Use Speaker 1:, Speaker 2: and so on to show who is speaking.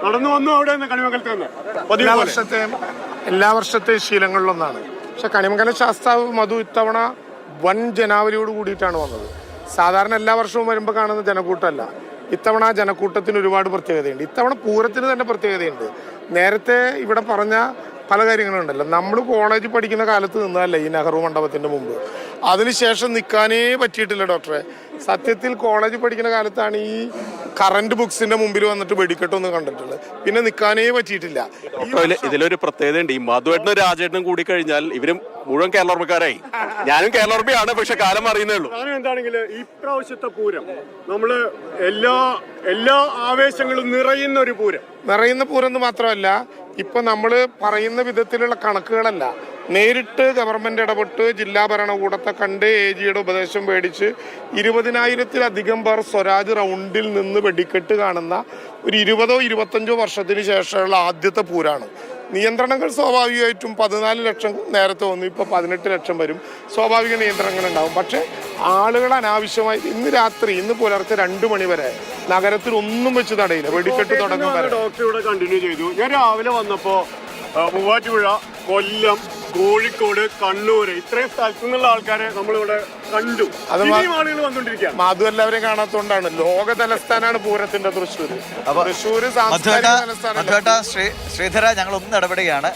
Speaker 1: നടന്നു വന്നു അവിടെ നിന്ന് കണിമംഗലത്ത് നിന്ന്
Speaker 2: എല്ലാ വർഷത്തെയും ശീലങ്ങളിലൊന്നാണ്. പക്ഷെ കണിമംഗലം ശാസ്താവ് മധു ഇത്തവണ വൻ ജനാവലിയോട് കൂടിയിട്ടാണ് വന്നത്. സാധാരണ എല്ലാ വർഷവും വരുമ്പോൾ കാണുന്ന ജനക്കൂട്ടമല്ല. ഇത്തവണ ആ ജനക്കൂട്ടത്തിന് ഒരുപാട് പ്രത്യേകതയുണ്ട്. ഇത്തവണ പൂരത്തിന് തന്നെ പ്രത്യേകതയുണ്ട്. നേരത്തെ ഇവിടെ പറഞ്ഞ പല കാര്യങ്ങളുണ്ടല്ലോ. നമ്മൾ കോളേജിൽ പഠിക്കുന്ന കാലത്ത് നിന്നതല്ല ഈ നെഹ്റു മണ്ഡപത്തിൻ്റെ മുമ്പ്. അതിനുശേഷം നിൽക്കാനേ പറ്റിയിട്ടില്ല ഡോക്ടറെ. സത്യത്തിൽ കോളേജിൽ പഠിക്കുന്ന കാലത്താണ് ഈ കറണ്ട് ബുക്സിന്റെ മുമ്പിൽ വന്നിട്ട് വെടിക്കെട്ടൊന്നും കണ്ടിട്ടുള്ളത്. പിന്നെ നിൽക്കാനേ പറ്റിയിട്ടില്ല.
Speaker 3: ഇതിലൊരു പ്രത്യേകതയുണ്ട്. ഈ മധുവേട്ടനും രാജേട്ടനും കൂടി കഴിഞ്ഞാൽ ഇവരും മുഴുവൻ കേരളോർമ്മക്കാരായി. ഞാനും കേരളോർമ്മയാണ്, പക്ഷെ കാലം അറിയുന്നേ ഉള്ളൂ.
Speaker 1: കാരണം എന്താണെങ്കിൽ ഈ പ്രാവശ്യത്തെ പൂരം നമ്മള് എല്ലാ ആവേശങ്ങളും നിറയുന്ന ഒരു പൂരം.
Speaker 2: നിറയുന്ന പൂരം എന്ന് മാത്രമല്ല, ഇപ്പൊ നമ്മൾ പറയുന്ന വിധത്തിലുള്ള കണക്കുകളല്ല. നേരിട്ട് ഗവൺമെന്റ് ഇടപെട്ട് ജില്ലാ ഭരണകൂടത്തെ കണ്ട് AGയുടെ ഉപദേശം മേടിച്ച് 20,000-ലധികം പേർ സ്വരാജ് റൗണ്ടിൽ നിന്ന് വെടിക്കെട്ട് കാണുന്ന ഒരു 20-25 വർഷത്തിന് ശേഷമുള്ള ആദ്യത്തെ പൂരാണ്. നിയന്ത്രണങ്ങൾ സ്വാഭാവികമായിട്ടും 14 ലക്ഷം നേരത്തെ വന്നു, ഇപ്പോൾ 18 ലക്ഷം വരും. സ്വാഭാവിക നിയന്ത്രണങ്ങൾ ഉണ്ടാവും. പക്ഷെ ആളുകൾ അനാവശ്യമായി ഇന്ന് പുലർച്ചെ 2 മണി വരെ നഗരത്തിൽ ഒന്നും വെച്ച് തടയില്ല. വെടിക്കെട്ട് തുടങ്ങും വരെ
Speaker 1: ഡോക്ടർ ഇവിടെ കണ്ടിന്യൂ ചെയ്തു. ഞാൻ രാവിലെ വന്നപ്പോ മൂവാറ്റുപുഴ, കൊല്ലം, കോഴിക്കോട്, കണ്ണൂര് ഇത്രയും സ്ഥലത്തു നിന്നുള്ള ആൾക്കാരെ നമ്മളിവിടെ കണ്ടു. ആളുകൾ വന്നുകൊണ്ടിരിക്കുകയാണ്.
Speaker 2: മാധു എല്ലാവരെയും കാണാത്തോണ്ടാണ്. ലോക തലസ്ഥാനാണ് പൂരത്തിന്റെ തൃശ്ശൂര്. തൃശ്ശൂര്
Speaker 4: ശ്രീധര, ഞങ്ങൾ ഒന്ന് ഇടപെടുകയാണ്.